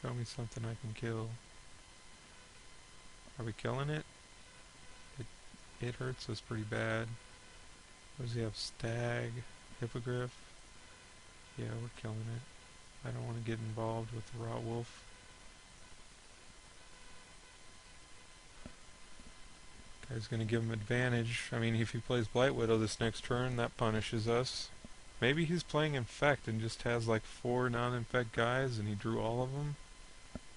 Show me something I can kill. Are we killing it? It hurts us pretty bad. What does he have? Stag? Hippogriff? Yeah, we're killing it. I don't want to get involved with the Rot Wolf. Guy's gonna give him advantage. I mean, if he plays Blight Widow this next turn, that punishes us. Maybe he's playing Infect and just has like 4 non-Infect guys and he drew all of them.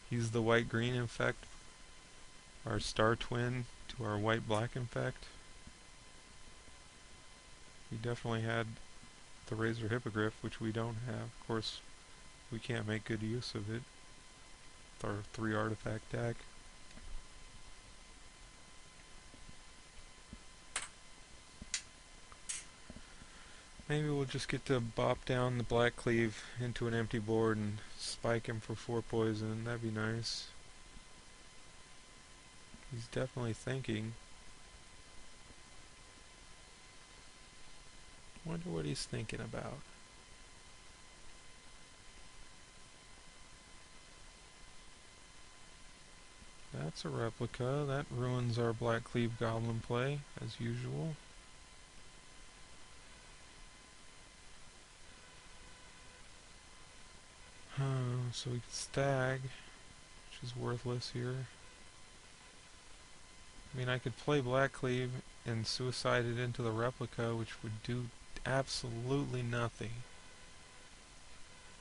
He's the white-green Infect, our star twin to our white-black Infect. He definitely had the Razor Hippogriff, which we don't have. Of course, we can't make good use of it with our 3 artifact deck. Maybe we'll just get to bop down the Black Cleave into an empty board and spike him for 4 poison. That'd be nice. He's definitely thinking. Wonder what he's thinking about. That's a replica. That ruins our Black Cleave Goblin play, as usual. So we can stag, which is worthless here. I mean, I could play Black Cleave and suicide it into the replica, which would do absolutely nothing.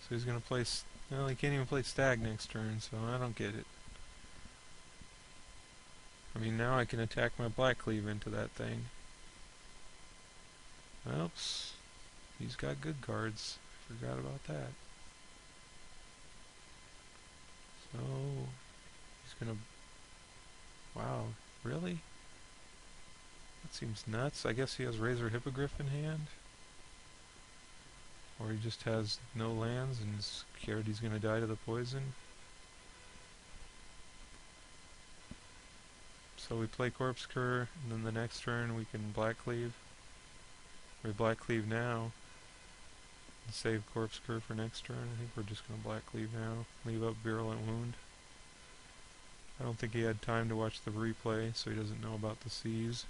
So he's gonna play, well, he can't even play stag next turn, so I don't get it. I mean, now I can attack my Black Cleave into that thing. Oops, he's got good cards. Forgot about that. So, he's gonna... Wow, really? That seems nuts. I guess he has Razor Hippogriff in hand. Or he just has no lands and is scared he's gonna die to the poison. So we play Corpse Cur, and then the next turn we can Black Cleave. We Black Cleave now. And save Corpse Cur for next turn. I think we're just going to Black Cleave now. Leave up Virulent Wound. I don't think he had time to watch the replay, so he doesn't know about the C's.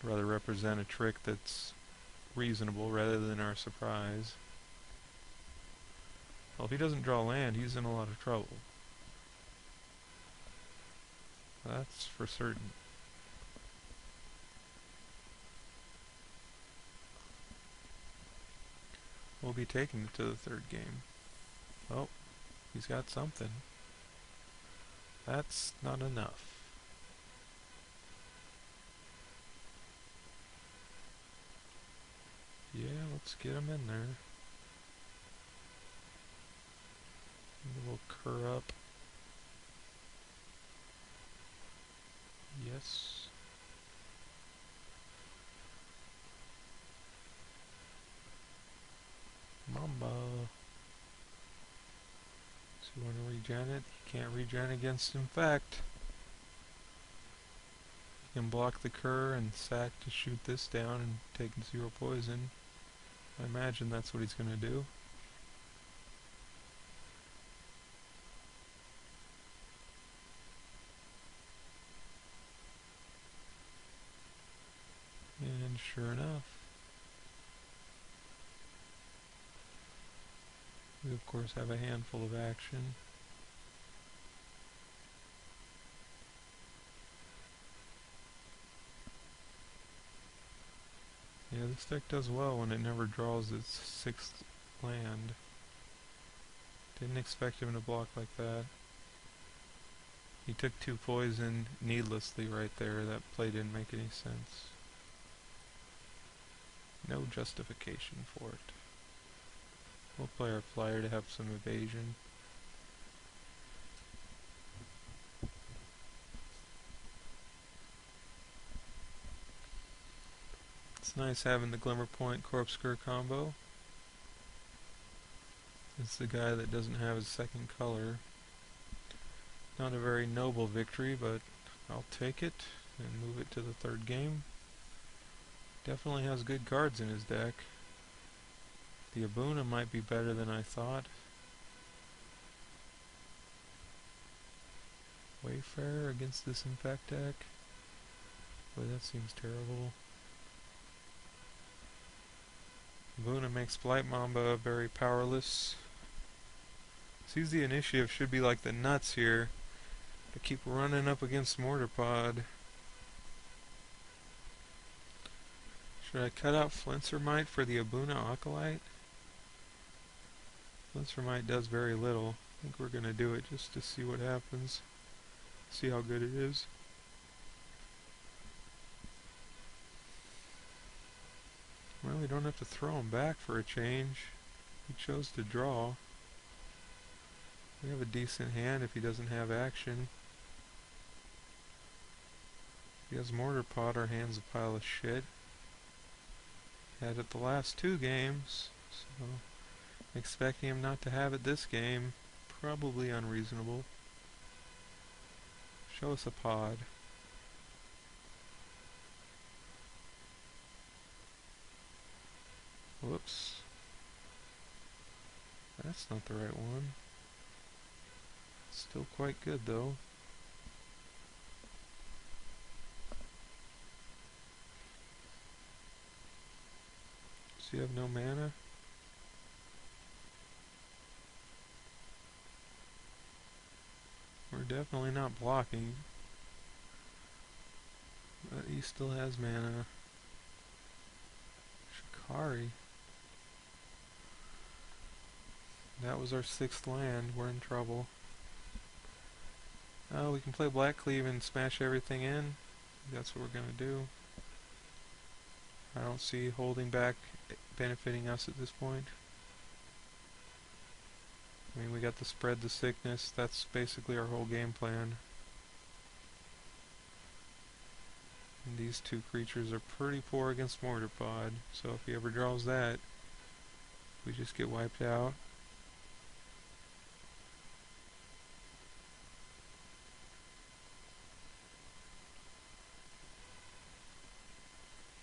I'd rather represent a trick that's reasonable rather than our surprise. Well, if he doesn't draw land, he's in a lot of trouble. That's for certain. We'll be taking it to the 3rd game. Oh, he's got something. That's not enough. Yeah, let's get him in there. We'll cur up. Yes. Mamba. So you want to regen it? You can't regen against Infect. You can block the cur and sack to shoot this down and take 0 poison. I imagine that's what he's going to do. And sure enough, we of course have a handful of action. Yeah, this deck does well when it never draws its 6th land. Didn't expect him to block like that. He took 2 poison needlessly right there. That play didn't make any sense. No justification for it. We'll play our flyer to have some evasion. It's nice having the Glimmer Point Corpse Cur combo. It's the guy that doesn't have his 2nd color. Not a very noble victory, but I'll take it and move it to the 3rd game. Definitely has good cards in his deck. The Abuna might be better than I thought. Wayfarer against this Infect deck. Boy, that seems terrible. Luna makes Blight Mamba very powerless. Sees the initiative should be like the nuts here. I keep running up against Mortar Pod. Should I cut out Flincermite for the Abuna Acolyte? Flincermite does very little. I think we're gonna do it just to see what happens. See how good it is. Well, we don't have to throw him back for a change. He chose to draw. We have a decent hand if he doesn't have action. If he has Mortar Pot, our hand's a pile of shit. Had it the last 2 games, so expecting him not to have it this game, probably unreasonable. Show us a pod. Whoops. That's not the right one. Still quite good though. Does he have no mana? We're definitely not blocking. But he still has mana. Shikari. That was our 6th land. We're in trouble. Oh, we can play Black Cleave and smash everything in. That's what we're gonna do. I don't see holding back benefiting us at this point. I mean, we got the spread the sickness. That's basically our whole game plan. And these 2 creatures are pretty poor against Mortar Pod, so if he ever draws that, we just get wiped out.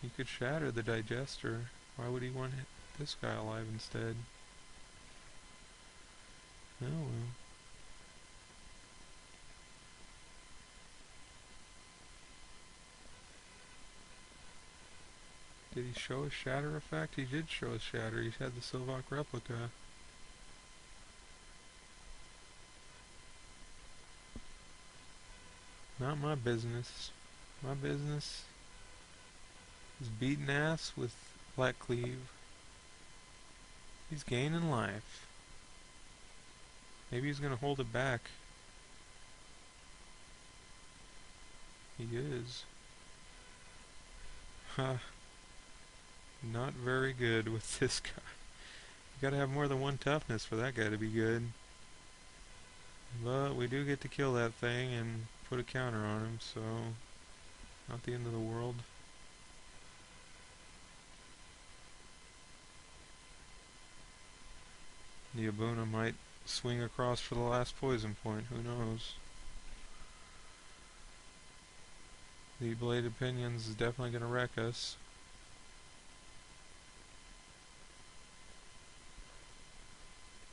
He could shatter the Digester. Why would he want this guy alive instead? Oh well. Did he show a shatter effect? He did show a shatter. He had the Sylvok replica. Not my business. My business is beating ass with Black Cleave. He's gaining life. Maybe he's gonna hold it back. He is. Huh. Not very good with this guy. You gotta have more than 1 toughness for that guy to be good. But we do get to kill that thing and put a counter on him, so not the end of the world. The Abuna might swing across for the last poison point, who knows. The Bladed Pinions is definitely going to wreck us.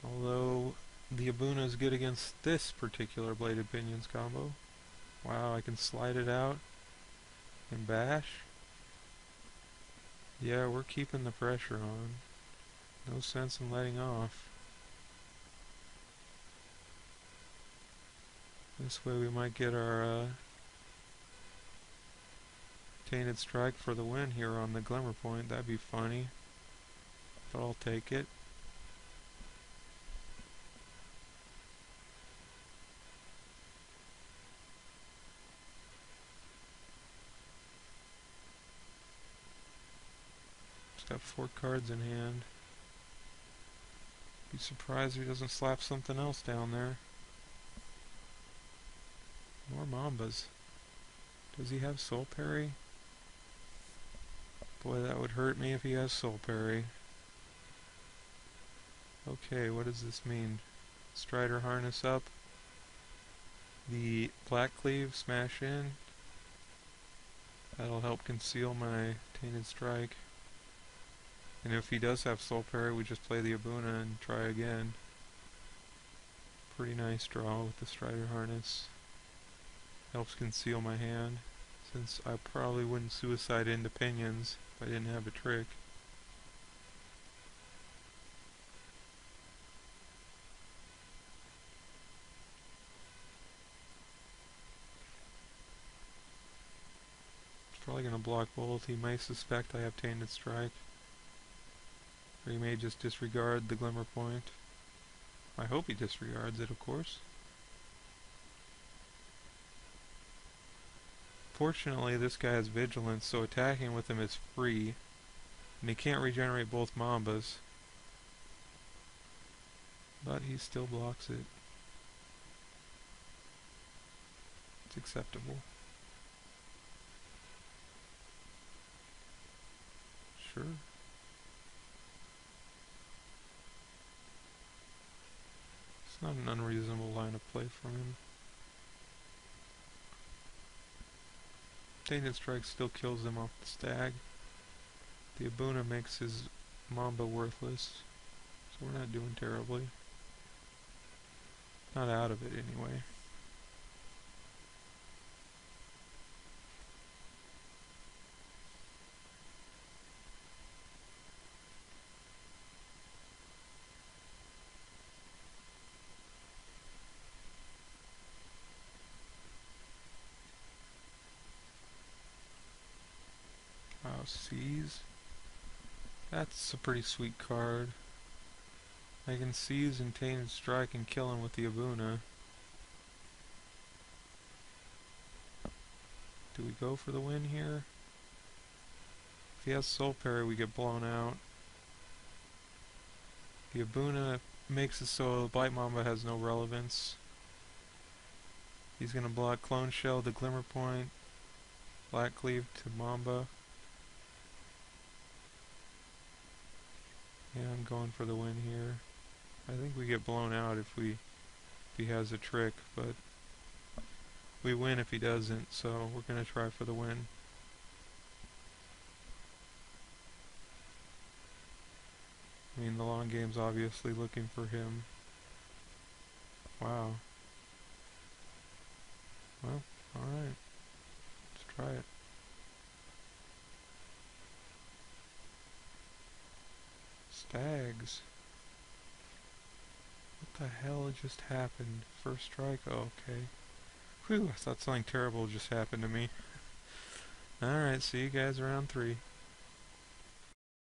Although the Abuna is good against this particular Bladed Pinions combo. Wow, I can slide it out and bash. Yeah, we're keeping the pressure on. No sense in letting off. This way we might get our Tainted Strike for the win here on the Glimmer Point. That'd be funny, but I'll take it. He's got 4 cards in hand. Be surprised if he doesn't slap something else down there. More Mambas. Does he have Soul Parry? Boy, that would hurt me if he has Soul Parry. Okay, what does this mean? Strider Harness up. The Black Cleave smash in. That'll help conceal my Tainted Strike. And if he does have Soul Parry, we just play the Abuna and try again. Pretty nice draw with the Strider Harness. Helps conceal my hand, since I probably wouldn't suicide into pinions if I didn't have a trick. He's probably going to block both. He may suspect I have Tainted Strike. Or he may just disregard the Glimmer Point. I hope he disregards it, of course. Fortunately, this guy has Vigilance, so attacking with him is free. And he can't regenerate both Mambas. But he still blocks it. It's acceptable. Sure. It's not an unreasonable line of play from him. Tainted Strike still kills him off the stag. The Abuna makes his Mamba worthless, so we're not doing terribly. Not out of it anyway. Wow, Seize. That's a pretty sweet card. I can Seize and Tainted Strike and kill him with the Abuna. Do we go for the win here? If he has Soul Parry, we get blown out. The Abuna makes it so Blight Mamba has no relevance. He's gonna block Clone Shell to Glimmer Point, Black Cleave to Mamba. Yeah, I'm going for the win here. I think we get blown out if he has a trick, but we win if he doesn't, so we're gonna try for the win. I mean, the long game's obviously looking for him. Wow. Well, alright. Let's try it. Stags. What the hell just happened? First strike? Oh, okay. Whew, I thought something terrible just happened to me. Alright, see you guys around 3.